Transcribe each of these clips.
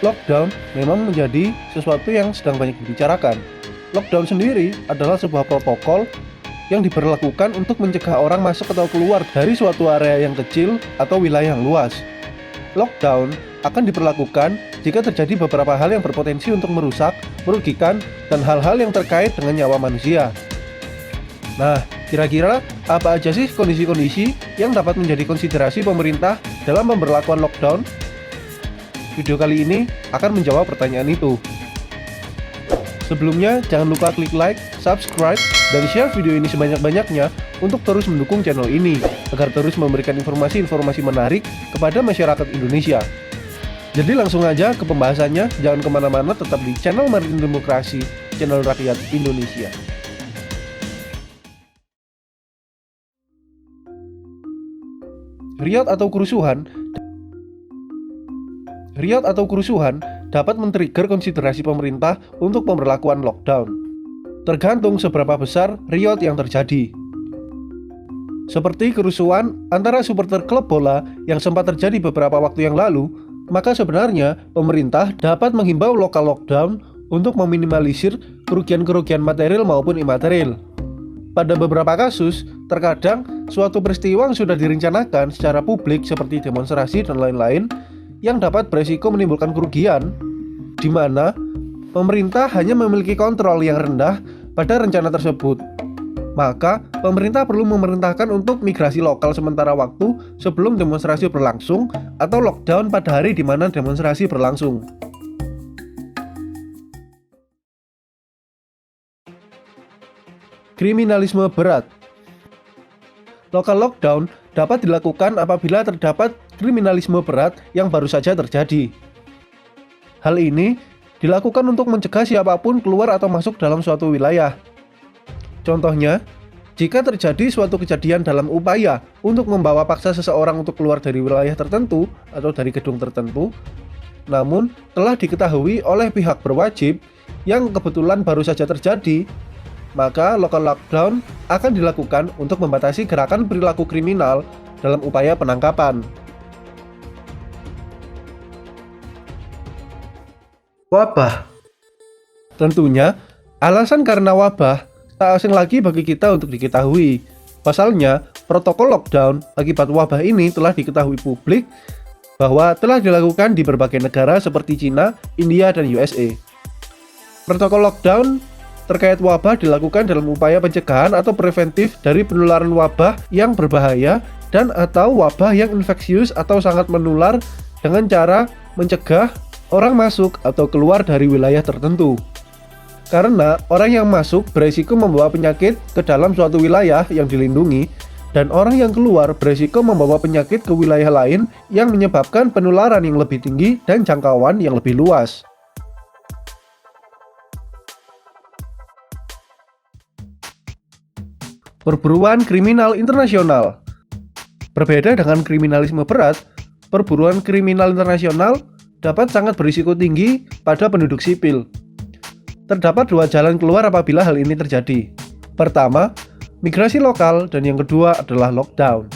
Lockdown memang menjadi sesuatu yang sedang banyak dibicarakan. Lockdown sendiri adalah sebuah protokol yang diberlakukan untuk mencegah orang masuk atau keluar dari suatu area yang kecil atau wilayah yang luas. Lockdown akan diberlakukan jika terjadi beberapa hal yang berpotensi untuk merusak, merugikan, dan hal-hal yang terkait dengan nyawa manusia. Nah, kira-kira apa aja sih kondisi-kondisi yang dapat menjadi konsiderasi pemerintah dalam pemberlakuan lockdown? Video kali ini akan menjawab pertanyaan itu. Sebelumnya, jangan lupa klik like, subscribe, dan share video ini sebanyak-banyaknya untuk terus mendukung channel ini, agar terus memberikan informasi-informasi menarik kepada masyarakat Indonesia. Jadi langsung aja ke pembahasannya, jangan kemana-mana, tetap di channel Maritim Demokrasi, channel rakyat Indonesia. Riot atau kerusuhan dapat men-trigger konsiderasi pemerintah untuk pemberlakuan lockdown. Tergantung seberapa besar riot yang terjadi. Seperti kerusuhan antara supporter klub bola yang sempat terjadi beberapa waktu yang lalu, maka sebenarnya pemerintah dapat menghimbau lokal lockdown untuk meminimalisir kerugian-kerugian material maupun imaterial. Pada beberapa kasus, terkadang suatu peristiwa yang sudah direncanakan secara publik seperti demonstrasi dan lain-lain yang dapat beresiko menimbulkan kerugian, di mana pemerintah hanya memiliki kontrol yang rendah pada rencana tersebut. Maka, pemerintah perlu memerintahkan untuk migrasi lokal sementara waktu sebelum demonstrasi berlangsung atau lockdown pada hari di mana demonstrasi berlangsung. Kriminalisme berat. Lokal lockdown dapat dilakukan apabila terdapat kriminalisme berat yang baru saja terjadi. Hal ini dilakukan untuk mencegah siapapun keluar atau masuk dalam suatu wilayah. Contohnya, jika terjadi suatu kejadian dalam upaya untuk membawa paksa seseorang untuk keluar dari wilayah tertentu atau dari gedung tertentu, namun telah diketahui oleh pihak berwajib yang kebetulan baru saja terjadi, maka local lockdown akan dilakukan untuk membatasi gerakan perilaku kriminal dalam upaya penangkapan. Wabah. Tentunya, alasan karena wabah tak asing lagi bagi kita untuk diketahui. Pasalnya, protokol lockdown akibat wabah ini telah diketahui publik bahwa telah dilakukan di berbagai negara seperti Cina, India, dan USA. Protokol lockdown terkait wabah dilakukan dalam upaya pencegahan atau preventif dari penularan wabah yang berbahaya dan atau wabah yang infeksius atau sangat menular dengan cara mencegah orang masuk atau keluar dari wilayah tertentu. Karena orang yang masuk beresiko membawa penyakit ke dalam suatu wilayah yang dilindungi dan orang yang keluar beresiko membawa penyakit ke wilayah lain yang menyebabkan penularan yang lebih tinggi dan jangkauan yang lebih luas. Perburuan kriminal internasional. Berbeda dengan kriminalisme berat, perburuan kriminal internasional dapat sangat berisiko tinggi pada penduduk sipil. Terdapat dua jalan keluar apabila hal ini terjadi. Pertama, migrasi lokal, dan yang kedua adalah lockdown.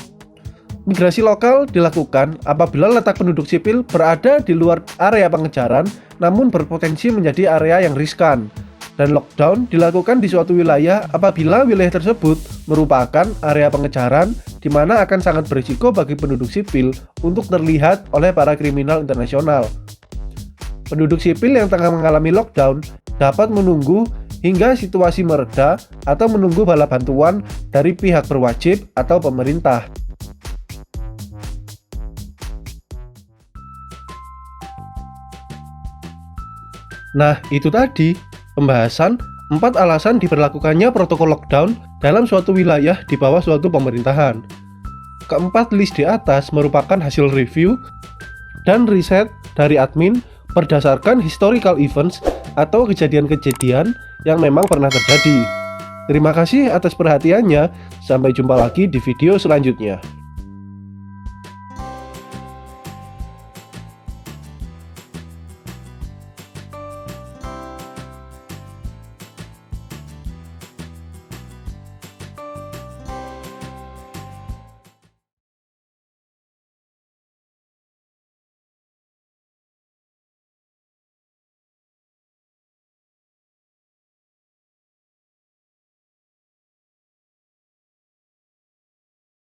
Migrasi lokal dilakukan apabila letak penduduk sipil berada di luar area pengejaran namun berpotensi menjadi area yang riskan. Dan lockdown dilakukan di suatu wilayah apabila wilayah tersebut merupakan area pengejaran di mana akan sangat berisiko bagi penduduk sipil untuk terlihat oleh para kriminal internasional. Penduduk sipil yang tengah mengalami lockdown dapat menunggu hingga situasi mereda atau menunggu bala bantuan dari pihak berwajib atau pemerintah. Nah, itu tadi pembahasan 4 alasan diberlakukannya protokol lockdown dalam suatu wilayah di bawah suatu pemerintahan. Keempat list di atas merupakan hasil review dan riset dari admin berdasarkan historical events atau kejadian-kejadian yang memang pernah terjadi. Terima kasih atas perhatiannya, sampai jumpa lagi di video selanjutnya.